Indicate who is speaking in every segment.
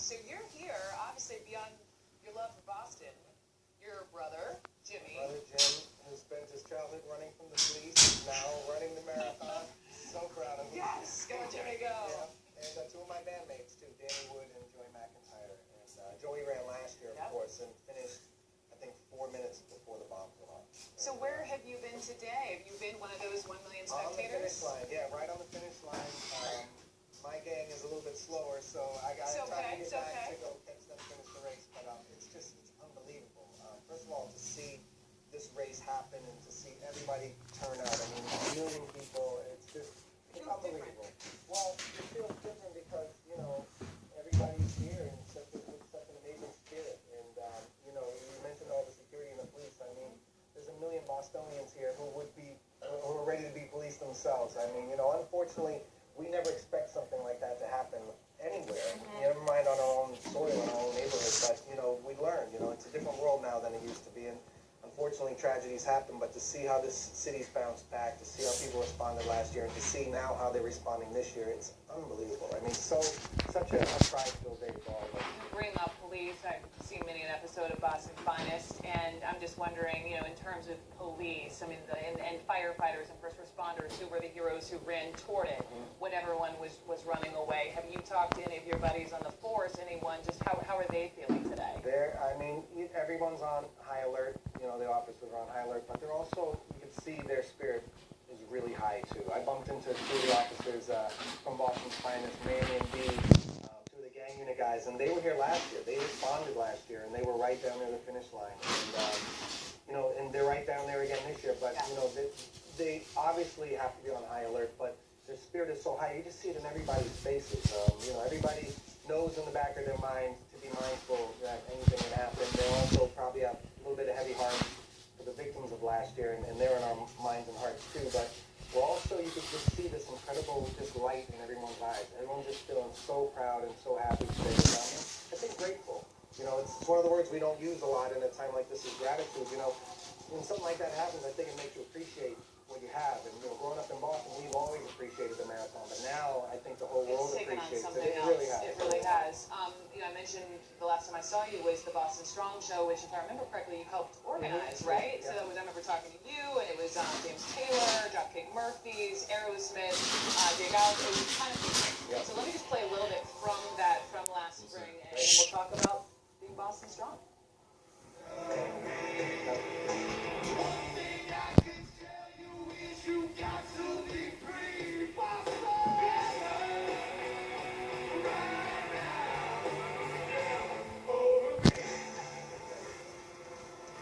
Speaker 1: So you're here, obviously, beyond your love for Boston. Your brother, Jimmy.
Speaker 2: My brother Jim has spent his childhood running from the police. He's now running the marathon. So proud of him.
Speaker 1: Yes, go Jimmy, go.
Speaker 2: Yeah. And two of my bandmates too, Danny Wood and Joey McIntyre. And Joey ran last year, of course, and finished, I think, 4 minutes before the bomb went off.
Speaker 1: So where have you been today? Have you been one of those 1 million spectators?
Speaker 2: On the finish line, yeah, right on the finish line. My gang is a little bit slower, so I got time to get back to go catch them finish the race. But it's unbelievable. First of all, to see this race happen and to see everybody turn out. I mean, 1 million people. It's unbelievable. Well, it feels different because everybody's here and such an amazing spirit. And you mentioned all the security and the police. I mean, there's 1 million Bostonians here who are ready to be police themselves. I mean, unfortunately, we never expect something like that to happen anywhere. Never mind on our own soil, in our own neighborhood. But we learn. It's a different world now than it used to be. And unfortunately, tragedies happen. But to see how this city's bounced back, to see how people responded last year, and to see now how they're responding this year, it's unbelievable. I mean, such a pride-filled day for all of us.
Speaker 1: You bring up police. I've seen many an episode of Boston's Finest, and I'm just wondering, in terms of police, I mean, and firefighters and first responders who were the heroes who ran toward it when everyone was running away. Have you talked to any of your buddies on the force? Anyone? Just how are they feeling today?
Speaker 2: Everyone's on high alert. The officers are on high alert, but they're also, you can see their spirit is really high too. I bumped into 2 of the officers from Boston's Finest, Manny and B, 2 of the gang unit guys, and they were here last year. They responded last year, and they were right down near the finish line. And and they're right down there again this year. But they obviously have to be on high alert, but their spirit is so high. You just see it in everybody's faces. Everybody knows in the back of their mind to be mindful that anything can happen. They also probably have a little bit of heavy heart for the victims of last year, and they're in our minds and hearts too. But we're also, you can just see this incredible light in everyone's eyes. Everyone's just feeling so proud and so happy today. I think grateful. It's one of the words we don't use a lot in a time like this is gratitude. When something like that happens, I think it makes you appreciate what you have. And growing up in Boston, we've always appreciated the marathon, but now I think the whole world appreciates it. It really has.
Speaker 1: It really has. I mentioned the last time I saw you was the Boston Strong Show, which, if I remember correctly, you helped organize, right? Yeah. So I remember talking to you, and it was James Taylor, Dropkick Murphys, Aerosmith, Dig Out. It was kind of big. So let me just play a little bit from last spring, and then we'll talk about being Boston Strong.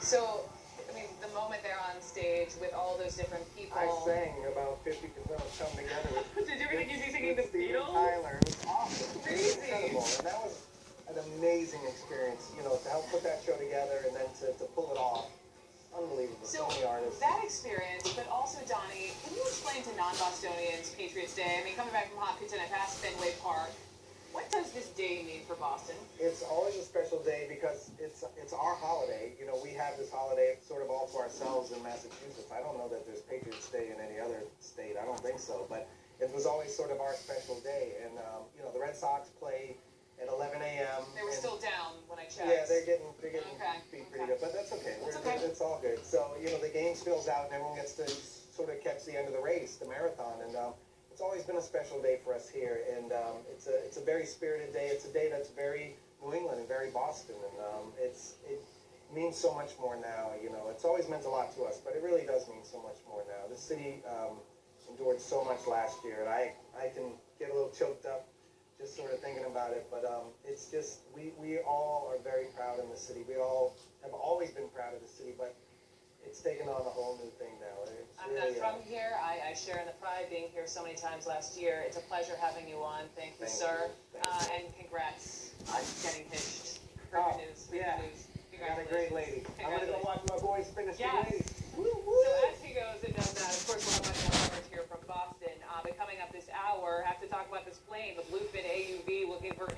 Speaker 1: So, the moment they're on stage with all those different people.
Speaker 2: I sang about 50% of Come Together.
Speaker 1: Did you really think you singing the Beatles?
Speaker 2: Tyler. It was awesome.
Speaker 1: Crazy.
Speaker 2: Incredible. And that was an amazing experience, to help put that show together and then to pull it off. Unbelievable. So many artists.
Speaker 1: That experience, but also, Donnie, can you explain to non-Bostonians Patriots Day? Coming back from Hopkinton, I passed Fenway Park. What does this day mean for Boston?
Speaker 2: It's always a special day because it's our holiday. We have this holiday sort of all to ourselves in Massachusetts. I don't know that there's Patriots Day in any other state. I don't think so. But it was always sort of our special day. And, the Red Sox play at 11 a.m.
Speaker 1: They were still down when I checked.
Speaker 2: Yeah, they're getting beat pretty good. But that's okay. It's all good. So, the game spills out and everyone gets to sort of catch the end of the race, the marathon. And it's always been a special day for us here. And it's a very spirited day. It's a day that's very New England and very Boston. And it means so much more now. It's always meant a lot to us, but it really does mean so much more now. The city endured so much last year, and I can get a little choked up just sort of thinking about it. But it's just, we all are very proud in the city. We all have always been proud of the city, but it's taken on a whole new thing now.
Speaker 1: I'm not from here. I share in the pride being here so many times last year. It's a pleasure having you on. Thank you, sir. And congrats on getting hitched. Perfect news. News.
Speaker 2: Got a great lady. I'm going to go watch my boys finish the race.
Speaker 1: So as he goes and does that, of course, we'll have much more coverage here from Boston. But coming up this hour, have to talk about this plane, the Bluefin AUV, looking for